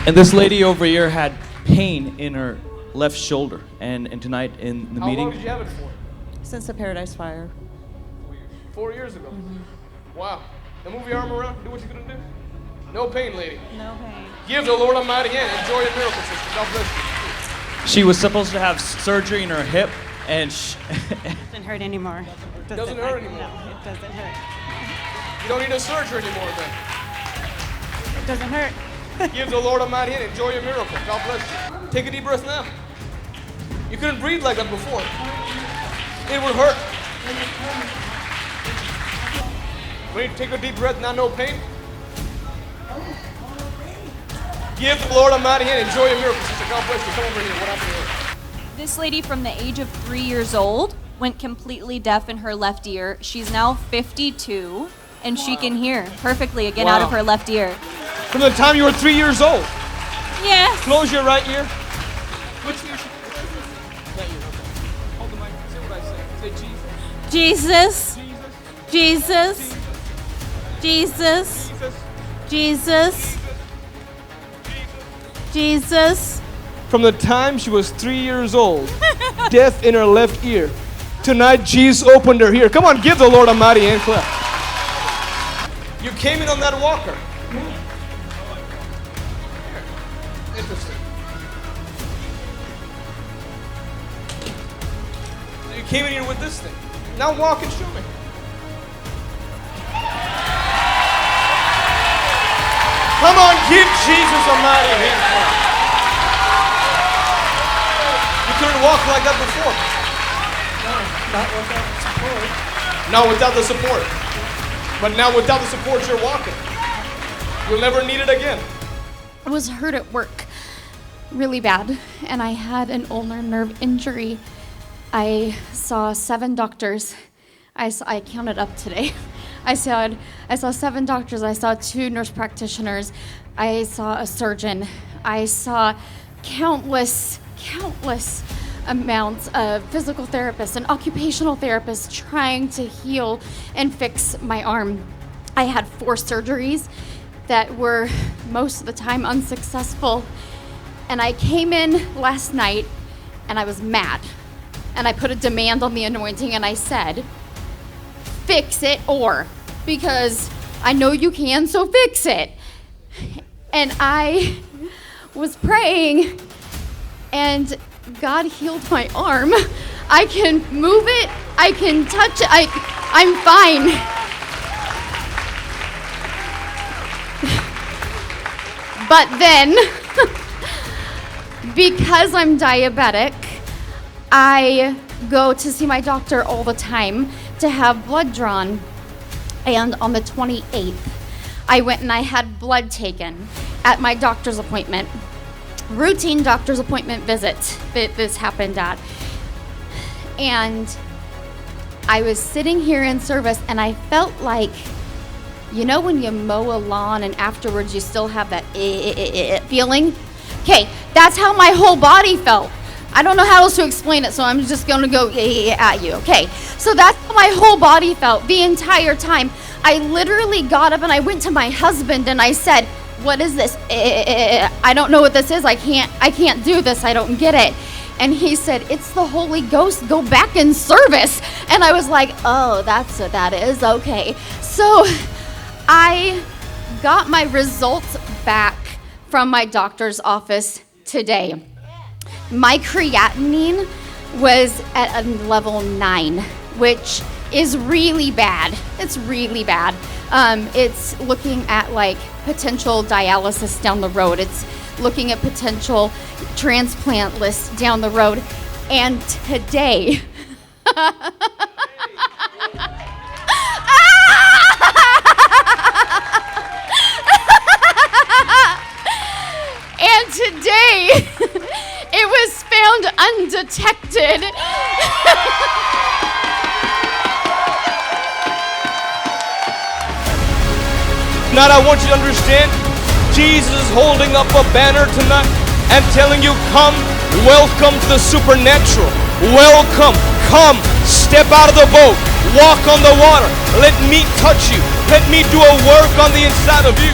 And this lady over here had pain in her left shoulder. And tonight in the meeting. How long did you have it for? Since the Paradise Fire. 4 years ago. Mm-hmm. Wow. Now move your arm around. Do what you're going to do. No pain, lady. No pain. Give the Lord a mighty hand. Enjoy your miracle, sister. God bless you. She was supposed to have surgery in her hip, and It doesn't hurt anymore. Doesn't hurt anymore. No, it doesn't hurt. You don't need a surgery anymore then. It doesn't hurt. Give the Lord a mighty hand. Enjoy your miracle. God bless you. Take a deep breath now. You couldn't breathe like that before. It would hurt. When you take a deep breath now, no pain. Give the Lord a mighty hand. Enjoy your miracle, sister. God bless you. Come over here. What happened to her? This lady from the age of 3 years old went completely deaf in her left ear. She's now 52, and she can hear perfectly again out of her left ear. From the time you were 3 years old. Yes. Close your right ear. Which ear? That ear. Okay. Hold the mic. Say what I say. Say Jesus. Jesus. Jesus. Jesus. Jesus. Jesus. From the time she was 3 years old, deaf in her left ear. Tonight, Jesus opened her ear. Come on, give the Lord a mighty hand clap. You came in on that walker. Interesting. So you came in here with this thing. Now walk and show me. Come on, give Jesus a mighty hand clap. You couldn't walk like that before. No, not without support. No, without the support. But now without the support, you're walking. You'll never need it again. I was hurt at work really bad, and I had an ulnar nerve injury. I saw 7 doctors. I counted up today. I saw 7 doctors. I saw 2 nurse practitioners. I saw a surgeon. I saw countless amounts of physical therapists and occupational therapists trying to heal and fix my arm. I had 4 surgeries that were most of the time unsuccessful. And I came in last night and I was mad. And I put a demand on the anointing and I said, fix it because I know you can, so fix it. And I was praying and God healed my arm. I can move it, I can touch it, I'm fine. But then, because I'm diabetic, I go to see my doctor all the time to have blood drawn. And on the 28th, I went and I had blood taken at my doctor's appointment. Routine doctor's appointment visit that this happened at. And I was sitting here in service and I felt like, you know when you mow a lawn and afterwards you still have that feeling? Okay, that's how my whole body felt. I don't know how else to explain it, so I'm just gonna go at you, okay? So that's how my whole body felt the entire time. I literally got up and I went to my husband and I said, what is this? I don't know what this is. I can't do this. I don't get it. And he said, it's the Holy Ghost. Go back in service. And I was like, oh, that's what that is. Okay. So I got my results back from my doctor's office today. My creatinine was at a level 9, which is really bad. It's really bad. It's looking at like potential dialysis down the road. It's looking at potential transplant lists down the road. And today, and today, it was found undetected. Tonight, I want you to understand, Jesus is holding up a banner tonight and telling you, come, welcome to the supernatural. Welcome, come, step out of the boat, walk on the water. Let me touch you. Let me do a work on the inside of you.